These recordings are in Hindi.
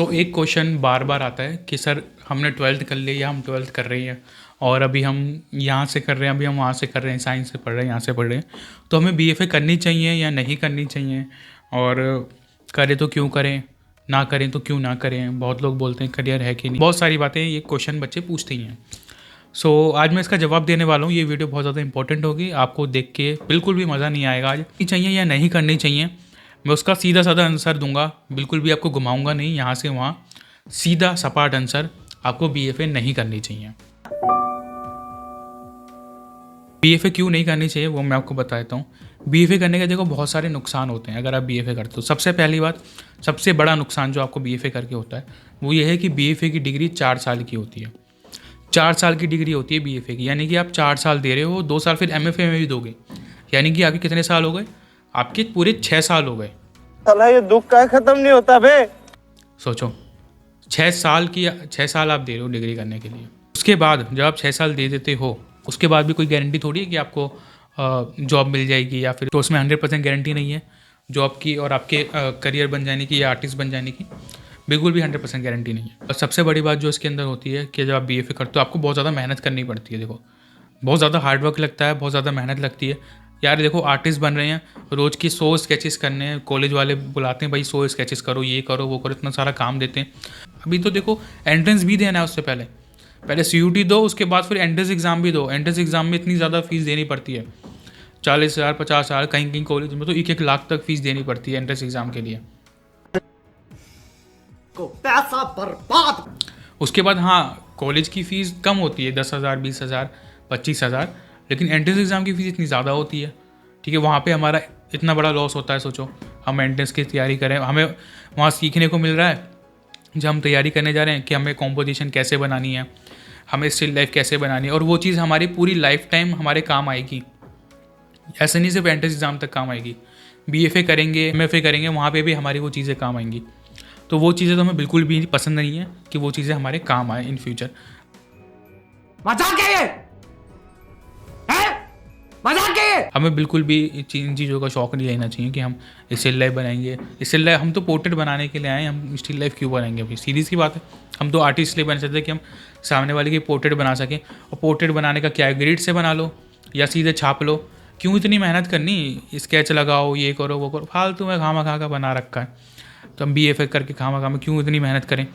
एक क्वेश्चन बार बार आता है कि सर हमने 12th कर लिया या हम 12th कर रहे हैं और अभी हम यहाँ से कर रहे हैं, अभी हम वहाँ से कर रहे हैं, साइंस से पढ़ रहे हैं, यहाँ से पढ़ रहे हैं, तो हमें बीएफए करनी चाहिए या नहीं करनी चाहिए, और करें तो क्यों करें, ना करें तो क्यों ना करें। बहुत लोग बोलते हैं करियर है कि नहीं, बहुत सारी बातें ये क्वेश्चन बच्चे पूछते ही हैं। आज मैं इसका जवाब देने वाला हूँ। ये वीडियो बहुत ज़्यादा इंपॉर्टेंट होगी, आपको देख के बिल्कुल भी मज़ा नहीं आएगा। आज चाहिए या नहीं करनी चाहिए, मैं उसका सीधा साधा आंसर दूंगा, बिल्कुल भी आपको घुमाऊंगा नहीं यहाँ से वहाँ, सीधा सपाट आंसर, आपको बीएफए नहीं करनी चाहिए। बीएफए क्यों नहीं करनी चाहिए वो मैं आपको बता देता हूँ। बीएफए करने के देखो बहुत सारे नुकसान होते हैं अगर आप बीएफए करते हो। सबसे पहली बात, सबसे बड़ा नुकसान जो आपको बीएफए करके होता है वो ये है कि बीएफए की डिग्री 4 साल की होती है। 4 साल की डिग्री होती है बीएफए की, यानी कि आप 4 साल दे रहे हो, 2 साल फिर एमएफए में भी दोगे, यानी कि आपके कितने साल हो गए, आपके पूरे 6 साल हो गए। साला ये दुख का खत्म नहीं होता बे। सोचो 6 साल आप दे रहे हो डिग्री करने के लिए। उसके बाद जब आप 6 साल दे देते हो, उसके बाद भी कोई गारंटी थोड़ी है कि आपको जॉब मिल जाएगी, या फिर तो उसमें 100% गारंटी नहीं है जॉब की और आपके करियर बन जाने की या आर्टिस्ट बन जाने की, बिल्कुल भी 100% गारंटी नहीं है। और सबसे बड़ी बात जो इसके अंदर होती है कि जब आप बीएफए करते हो आपको बहुत ज़्यादा मेहनत करनी पड़ती है। देखो बहुत ज़्यादा हार्डवर्क लगता है, बहुत ज़्यादा मेहनत लगती है यार। देखो आर्टिस्ट बन रहे हैं, रोज़ की 100 स्केचेस करने हैं, कॉलेज वाले बुलाते हैं भाई 100 स्केचेस करो, ये करो वो करो, इतना सारा काम देते हैं। अभी तो देखो एंट्रेंस भी देना है, उससे पहले सीयूटी दो, उसके बाद फिर एंट्रेंस एग्ज़ाम भी दो। एंट्रेंस एग्ज़ाम में इतनी ज़्यादा फीस देनी पड़ती है, 40,000 50,000, कहीं कहीं कॉलेज में तो 1-1 लाख तक फीस देनी पड़ती है एंट्रेंस एग्ज़ाम के लिए। को पैसा बर्बाद। उसके बाद हाँ कॉलेज की फ़ीस कम होती है, 10,000 20,000 25,000, लेकिन एंट्रेंस एग्ज़ाम की फ़ीस इतनी ज़्यादा होती है। ठीक है, वहाँ पे हमारा इतना बड़ा लॉस होता है। सोचो हम एंट्रेंस की तैयारी करें, हमें वहाँ सीखने को मिल रहा है जब हम तैयारी करने जा रहे हैं कि हमें कॉम्पोजिशन कैसे बनानी है, हमें स्टिल लाइफ कैसे बनानी है, और वो चीज़ हमारी पूरी लाइफ टाइम हमारे काम आएगी। ऐसे नहीं सिर्फ एंट्रेंस एग्ज़ाम तक काम आएगी, बीएफए करेंगे एमएफए करेंगे वहाँ पे भी हमारी वो चीज़ें काम आएंगी। तो वो चीज़ें तो हमें बिल्कुल भी पसंद नहीं है कि वो चीज़ें हमारे काम आए इन फ्यूचर। मजाक है ये? मजाक है ये? हमें बिल्कुल भी इन चीज़ों का शौक नहीं लेना चाहिए कि हम स्टिल लाइफ बनाएंगे। स्टिल लाइफ हम तो पोर्ट्रेट बनाने के लिए आए, हम स्टिल लाइफ क्यों बनाएंगे? अभी सीरीज़ की बात है, हम तो आर्टिस्ट इसलिए बन सकते हैं कि हम सामने वाले की पोर्ट्रेट बना सकें। और पोर्ट्रेट बनाने का क्या है, ग्रिड से बना लो या सीधे छाप लो, क्यों इतनी मेहनत करनी, स्केच लगाओ, ये करो वो करो, फालतू में खामा का बना रखा है। तो हम बीएफए करके खामा में क्यों इतनी मेहनत करें?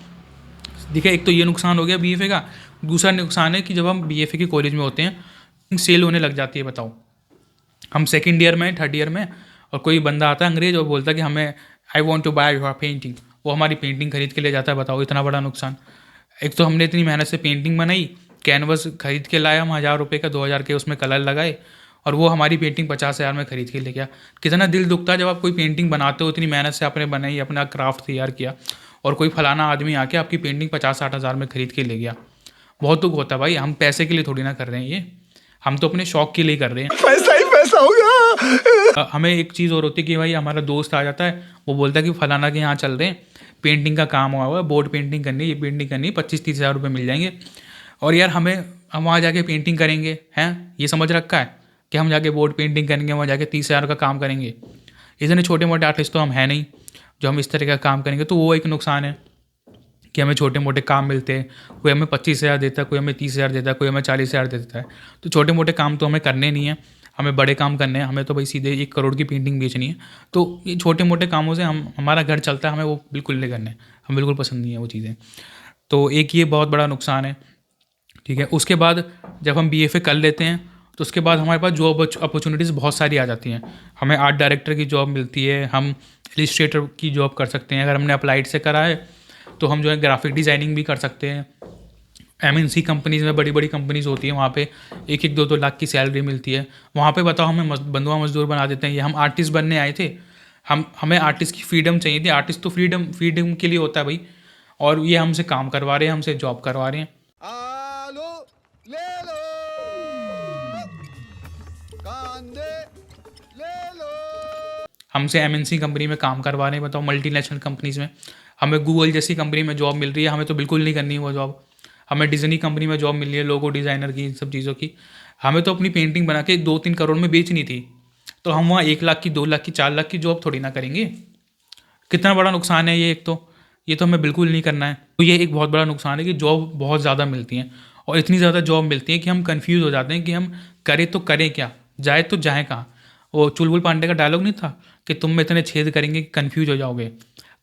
देखिए एक तो ये नुकसान हो गया बीएफए का। दूसरा नुकसान है कि जब हम बीएफए के कॉलेज में होते हैं सेल होने लग जाती है। बताओ हम सेकंड ईयर में, थर्ड ईयर में, और कोई बंदा आता है अंग्रेज और बोलता है कि हमें I want to buy your painting, वो हमारी पेंटिंग खरीद के ले जाता है। बताओ इतना बड़ा नुकसान। एक तो हमने इतनी मेहनत से पेंटिंग बनाई, कैनवस खरीद के लाया हम 1,000 रुपये का, 2,000 के उसमें कलर लगाए, और वो हमारी पेंटिंग 50,000 में खरीद के ले गया। कितना दिल दुखता है जब आप कोई पेंटिंग बनाते हो, इतनी मेहनत से आपने बनाई, अपना क्राफ्ट तैयार किया, और कोई फलाना आदमी आके आपकी पेंटिंग 50-60 हज़ार में खरीद के ले गया। बहुत दुख होता है भाई। हम पैसे के लिए थोड़ी ना कर रहे हैं ये, हम तो अपने शौक के लिए कर रहे हैं। पैसा ही पैसा होगा। हमें एक चीज़ और होती है कि भाई हमारा दोस्त आ जाता है, वो बोलता है कि फलाना के यहाँ चल रहे हैं, पेंटिंग का काम हुआ है, बोर्ड पेंटिंग करनी है, ये पेंटिंग करनी है, 25-30 हज़ार रुपये मिल जाएंगे। और यार हम वहाँ जाके पेंटिंग करेंगे, हैं ये समझ रखा है कि हम जाके बोर्ड पेंटिंग करेंगे, वहाँ जाके 30,000 का काम करेंगे। इतने छोटे मोटे आर्टिस्ट तो हम हैं नहीं जो हम इस तरह का काम करेंगे। तो वो एक नुकसान है कि हमें छोटे मोटे काम मिलते हैं, कोई हमें 25,000 देता है, कोई हमें 30,000 देता है, कोई हमें 40,000 देता है। तो छोटे मोटे काम तो हमें करने नहीं है, हमें बड़े काम करने हैं। हमें तो भाई सीधे 1 करोड़ की पेंटिंग बेचनी है। तो ये छोटे मोटे कामों से हमारा घर चलता है, हमें वो बिल्कुल नहीं करने, हमें बिल्कुल पसंद नहीं है वो चीज़ें। तो एक ये बहुत बड़ा नुकसान है। ठीक है, उसके बाद जब हम बीएफए कर लेते हैं तो उसके बाद हमारे पास जॉब अपॉर्चुनिटीज़ बहुत सारी आ जाती हैं। हमें आर्ट डायरेक्टर की जॉब मिलती है, हम इलिस्ट्रेटर की जॉब कर सकते हैं। अगर हमने अप्लाइड से करा है तो हम जो है ग्राफिक डिज़ाइनिंग भी कर सकते हैं। एमएनसी कंपनीज़ में, बड़ी बड़ी कंपनीज़ होती हैं, वहाँ पे 1-1 2-2 लाख की सैलरी मिलती है। वहाँ पे बताओ हमें बंधुआ मजदूर बना देते हैं। ये हम आर्टिस्ट बनने आए थे, हमें आर्टिस्ट की फ्रीडम चाहिए थी। आर्टिस्ट तो फ्रीडम के लिए होता है भाई, और ये हमसे काम करवा रहे हैं, हमसे जॉब करवा रहे हैं। ले लो कांदे ले लो। हमसे एमएनसी कंपनी में काम करवा रहे हैं। बताओ मल्टीनेशनल कंपनीज़ में, हमें गूगल जैसी कंपनी में जॉब मिल रही है, हमें तो बिल्कुल नहीं करनी है वो जॉब। हमें डिज्नी कंपनी में जॉब मिल रही है, लोगो डिज़ाइनर की, इन सब चीज़ों की। हमें तो अपनी पेंटिंग बना के 2-3 करोड़ में बेचनी थी, तो हम वहाँ 1 लाख की, 2 लाख की, 4 लाख की जॉब थोड़ी ना करेंगे। कितना बड़ा नुकसान है ये एक तो। ये तो हमें बिल्कुल नहीं करना है। तो ये एक बहुत बड़ा नुकसान है कि जॉब बहुत ज़्यादा मिलती हैं और इतनी ज़्यादा जॉब मिलती है कि हम कंफ्यूज हो जाते हैं कि हम करें तो करें क्या, जाए तो जाए कहाँ। वो चुलबुल पांडे का डायलॉग नहीं था कि तुम में इतने छेद करेंगे कि कन्फ्यूज हो जाओगे,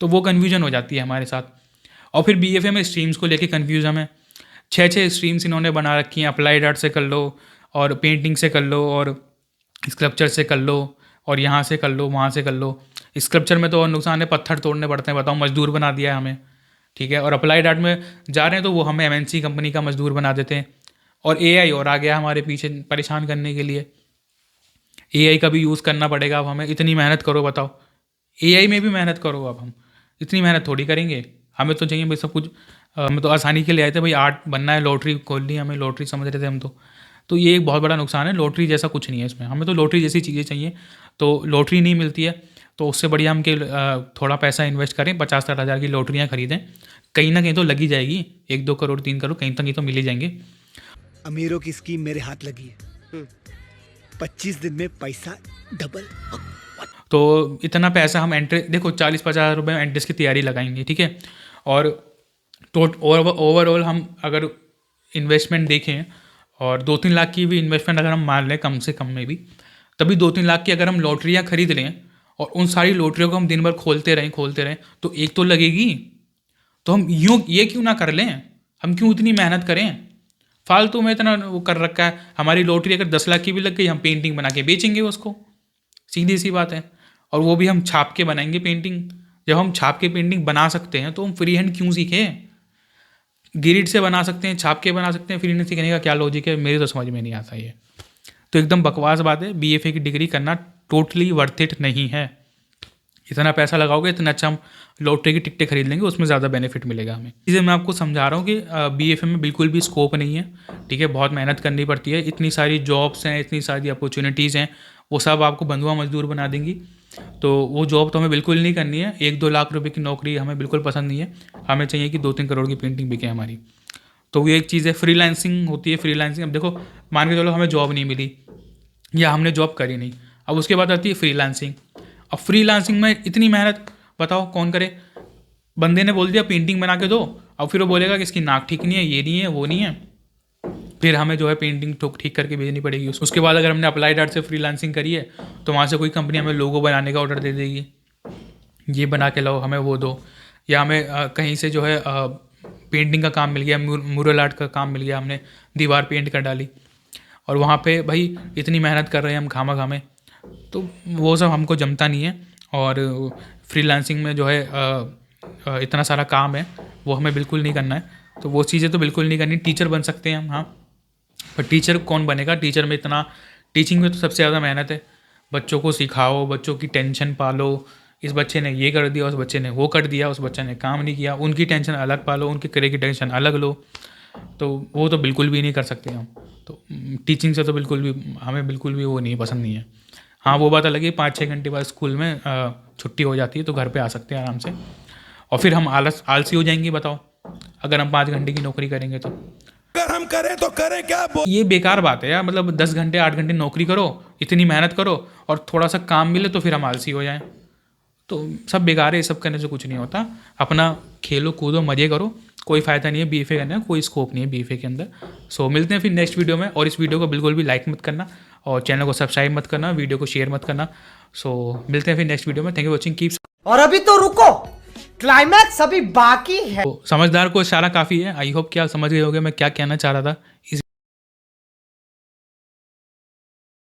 तो वो कन्फ्यूजन हो जाती है हमारे साथ। और फिर BFA में स्ट्रीम्स को लेके कन्फ्यूज हमें 6 स्ट्रीम्स इन्होंने बना रखी हैं, अप्लाइड आर्ट से कर लो और पेंटिंग से कर लो और स्कल्पचर से कर लो और यहाँ से कर लो वहाँ से कर लो। स्कल्पचर में तो और नुकसान है, पत्थर तोड़ने पड़ते हैं, बताओ, मजदूर बना दिया है हमें, ठीक है। और अप्लाइड आर्ट में जा रहे हैं तो वो हमें MNC कंपनी का मजदूर बना देते हैं। और AI और आ गया हमारे पीछे परेशान करने के लिए। AI का भी यूज़ करना पड़ेगा अब हमें, इतनी मेहनत करो, बताओ AI में भी मेहनत करो। अब हम इतनी मेहनत थोड़ी करेंगे, हमें तो चाहिए भाई सब कुछ। हमें तो आसानी के लिए आए थे भाई, आर्ट बनना है, लॉटरी खोलनी है, हमें लॉटरी समझ रहे थे हम तो ये एक बहुत बड़ा नुकसान है। लॉटरी जैसा कुछ नहीं है इसमें, हमें तो लॉटरी जैसी चीज़ें चाहिए, तो लॉटरी नहीं मिलती है। तो उससे बढ़िया हम कि थोड़ा पैसा इन्वेस्ट करें, 50-60 हज़ार की लॉटरियाँ खरीदें, कहीं ना कहीं तो लगी जाएगी, 1-2 करोड़ 3 करोड़ कहीं तो मिल ही जाएंगे। अमीरों की स्कीम मेरे हाथ लगी है, 25 दिन में पैसा डबल। तो इतना पैसा हम देखो 40-50 रुपये में एंट्रेंस की तैयारी लगाएंगे, ठीक है। और ओवरऑल हम अगर इन्वेस्टमेंट देखें और 2-3 लाख की भी इन्वेस्टमेंट अगर हम मान लें कम से कम में भी, तभी 2-3 लाख की अगर हम लॉटरियाँ खरीद लें और उन सारी लॉटरियों को हम दिन भर खोलते रहें तो एक तो लगेगी। तो हम ये क्यों ना कर लें, हम क्यों इतनी मेहनत करें, फालतू में इतना वो कर रखा है। हमारी लॉटरी अगर 10 लाख की भी लग गई, हम पेंटिंग बना के बेचेंगे उसको, सीधी सी बात है। और वो भी हम छाप के बनाएंगे पेंटिंग। जब हम छाप के पेंटिंग बना सकते हैं तो हम फ्री हैंड क्यों सीखें। ग्रिड से बना सकते हैं, छाप के बना सकते हैं, फ्री हैंड सीखने का क्या लॉजिक है, मेरे तो समझ में नहीं आता ये। तो एकदम बकवास बात है। BFA की डिग्री करना टोटली वर्थ इट नहीं है। इतना पैसा लगाओगे, इतना अच्छा हम लॉटरी की टिकटें खरीद लेंगे, उसमें ज़्यादा बेनिफिट मिलेगा हमें। इसलिए मैं आपको समझा रहा हूँ कि BFA में बिल्कुल भी स्कोप नहीं है, ठीक है। बहुत मेहनत करनी पड़ती है, इतनी सारी जॉब्स हैं, इतनी सारी अपॉर्चुनिटीज़ हैं, वो सब आपको बंधुआ मजदूर बना देंगी। तो वो जॉब तो हमें बिल्कुल नहीं करनी है। 1-2 लाख रुपए की नौकरी हमें बिल्कुल पसंद नहीं है। हमें चाहिए कि 2-3 करोड़ की पेंटिंग बिके हमारी। तो वो एक चीज़ है, फ्रीलांसिंग होती है। फ्रीलांसिंग, अब देखो मान के चलो हमें जॉब नहीं मिली या हमने जॉब करी नहीं, अब उसके बाद आती है फ्रीलांसिंग। अब फ्रीलांसिंग में इतनी मेहनत बताओ कौन करे। बंदे ने बोल दिया पेंटिंग बना के दो, अब फिर वो बोलेगा कि इसकी नाक ठीक नहीं है, ये नहीं है, वो नहीं है, फिर हमें जो है पेंटिंग ठीक करके भेजनी पड़ेगी। उसके बाद अगर हमने अप्लाइड आर्ट से फ्रीलांसिंग करी है तो वहाँ से कोई कंपनी हमें लोगो बनाने का ऑर्डर दे देगी, ये बना के लाओ, हमें वो दो। या हमें कहीं से जो है पेंटिंग का काम मिल गया, म्यूरल आर्ट का काम मिल गया, हमने दीवार पेंट कर डाली और वहाँ पे भाई इतनी मेहनत कर रहे हैं हम खामा में, तो वो सब हमको जमता नहीं है। और फ्रीलांसिंग में जो है इतना सारा काम है, वो हमें बिल्कुल नहीं करना है। तो वो चीज़ें तो बिल्कुल नहीं करनी। टीचर बन सकते हैं हम, हाँ, पर टीचर कौन बनेगा। टीचर में इतना, टीचिंग में तो सबसे ज़्यादा मेहनत है। बच्चों को सिखाओ, बच्चों की टेंशन पालो, इस बच्चे ने ये कर दिया, उस बच्चे ने वो कर दिया, उस बच्चे ने काम नहीं किया, उनकी टेंशन अलग पालो, उनके करियर की टेंशन अलग लो, तो वो तो बिल्कुल भी नहीं कर सकते हम। तो टीचिंग से तो बिल्कुल भी हमें बिल्कुल भी वो नहीं पसंद नहीं है। हाँ, वो बात अलग है, 5-6 घंटे बाद स्कूल में छुट्टी हो जाती है तो घर पे आ सकते हैं आराम से, और फिर हम आलसी हो जाएंगे। बताओ अगर हम 5 घंटे की नौकरी करेंगे तो अगर हम करें तो करें क्या। ये बेकार बात है यार। मतलब 10 घंटे 8 घंटे नौकरी करो, इतनी मेहनत करो और थोड़ा सा काम मिले तो फिर हम आलसी हो जाएं, तो सब बेकार है। ये सब करने से कुछ नहीं होता। अपना खेलो कूदो मज़े करो, कोई फ़ायदा नहीं है BFA करने का, कोई स्कोप नहीं है BFA के अंदर। सो मिलते हैं फिर नेक्स्ट वीडियो में। और इस वीडियो को बिल्कुल भी लाइक मत करना और चैनल को सब्सक्राइब मत करना, वीडियो को शेयर मत करना। सो मिलते हैं फिर नेक्स्ट वीडियो में। Thank you watching, keep. और अभी तो रुको, क्लाइमैक्स अभी बाकी है। समझदार को इशारा काफ़ी है। आई होप कि आप समझ गए होंगे मैं क्या कहना चाह रहा था इस